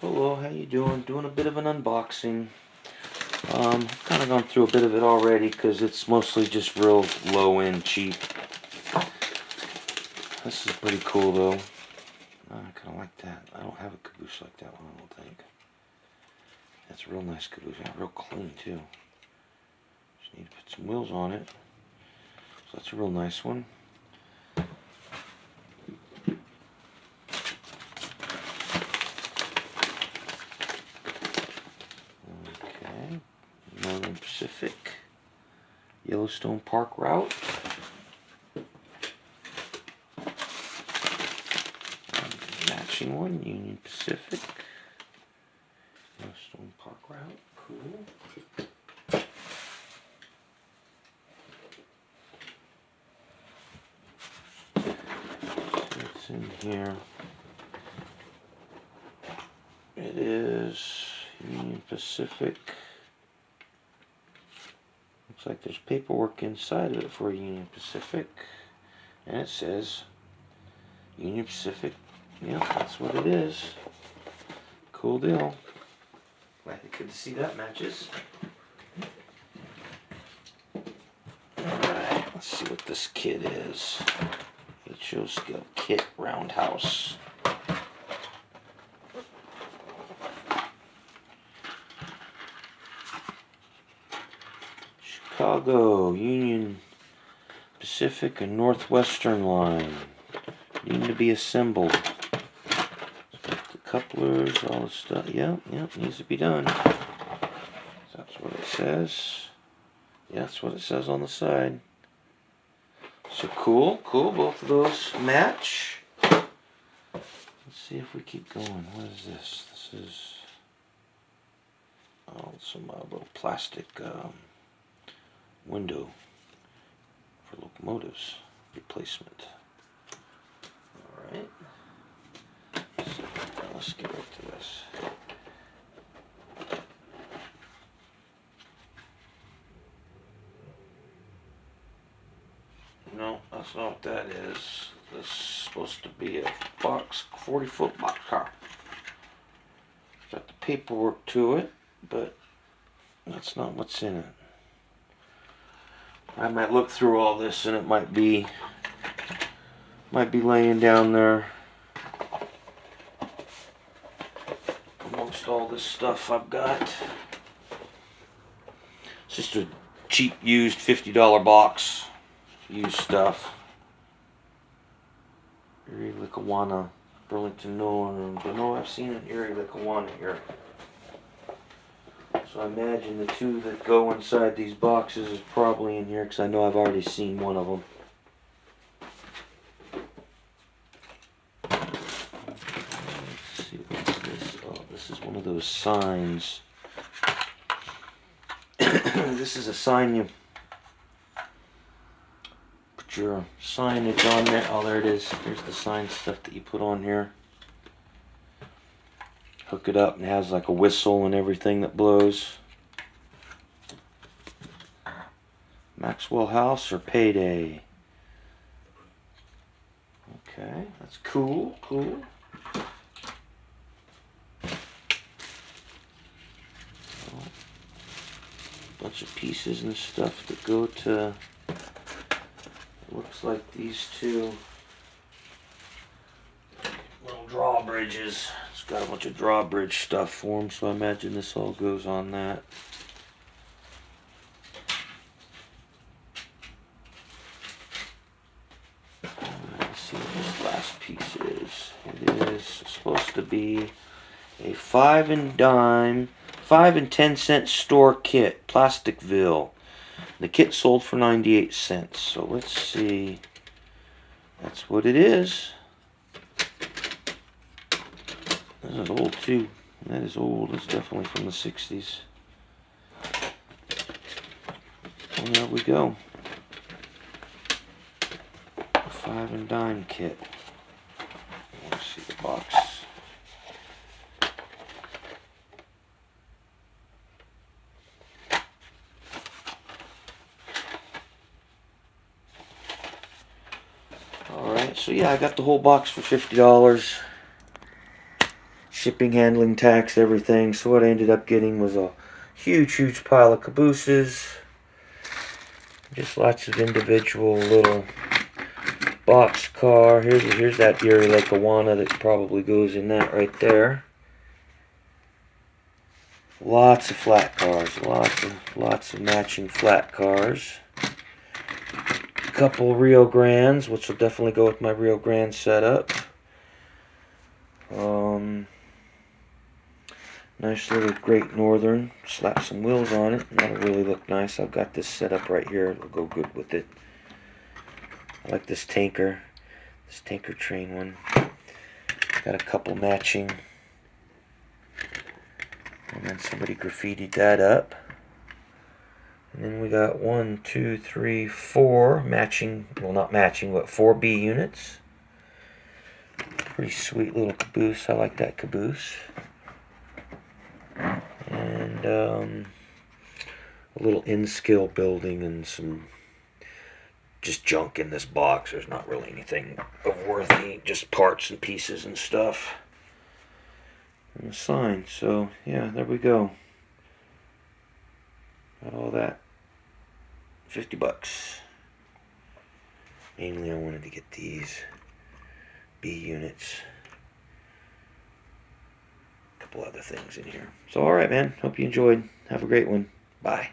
Hello, how you doing? Doing a bit of an unboxing. I've kind of gone through a bit of it already because it's mostly just real low-end, cheap. This is pretty cool though. I kind of like that. I don't have a caboose like that one, I don't think. That's a real nice caboose. Yeah, real clean too. Just need to put some wheels on it. So that's a real nice one. Okay, Northern Pacific, Yellowstone Park route. Matching one, Union Pacific, Yellowstone Park route. Cool. What's in here? It is Union Pacific. Looks like there's paperwork inside of it for Union Pacific. And it says Union Pacific. Yep, that's what it is. Cool deal. Glad you could see that matches. Alright, let's see what this kit is. HO Scale Kit Roundhouse. Chicago, Union Pacific and Northwestern line. Need to be assembled. The couplers, all the stuff. Yep, needs to be done. That's what it says. Yeah, that's what it says on the side. So cool. Both of those match. Let's see if we keep going. What is this? This is some little plastic window for locomotives replacement. Alright. So, let's get right to this. No, that's not what that is. This is supposed to be a 40-foot box car. Got the paperwork to it, but that's not what's in it. I might look through all this and it might be laying down there amongst all this stuff I've got. It's just a cheap used $50 box. Used stuff. Erie, Lackawanna, Burlington, no, I've seen an Erie, Lackawanna here. So I imagine the two that go inside these boxes is probably in here because I know I've already seen one of them. Let's see, what's this? Oh, this is one of those signs. This is a sign you put your signage on there. Oh, there it is. Here's the sign stuff that you put on here. Hook it up and it has like a whistle and everything that blows. Maxwell House or Payday. Okay, that's cool. Bunch of pieces and stuff that go to, looks like these two little drawbridges. It's got a bunch of drawbridge stuff for them, so I imagine this all goes on that. Let's see what this last piece is. It is supposed to be a 5 and 10 cent store kit, Plasticville. The kit sold for 98 cents. So let's see. That's what it is. This is old too. That is old. It's definitely from the 60s. And there we go. A 5 and dime kit. Let's see the box. Alright, so yeah, I got the whole box for $50. shipping, handling, tax, everything. So what I ended up getting was a huge pile of cabooses. Just lots of individual little box car. Here's that Erie Lake Awana that probably goes in that right there. Lots of flat cars. Lots of matching flat cars. A couple Rio Grandes, which will definitely go with my Rio Grande setup. Nice little Great Northern. Slap some wheels on it. That'll really look nice. I've got this set up right here. It'll go good with it. I like this tanker train one. Got a couple matching. And then somebody graffitied that up. And then we got 1, 2, 3, 4 matching, well not matching, but 4 B units. Pretty sweet little caboose. I like that caboose. And a little in-skill building and some just junk in this box. There's not really anything of worthy, just parts and pieces and stuff. And the sign. So yeah, there we go. Got all that. $50. Mainly I wanted to get these B units. A couple other things in here. So alright man, hope you enjoyed. Have a great one. Bye.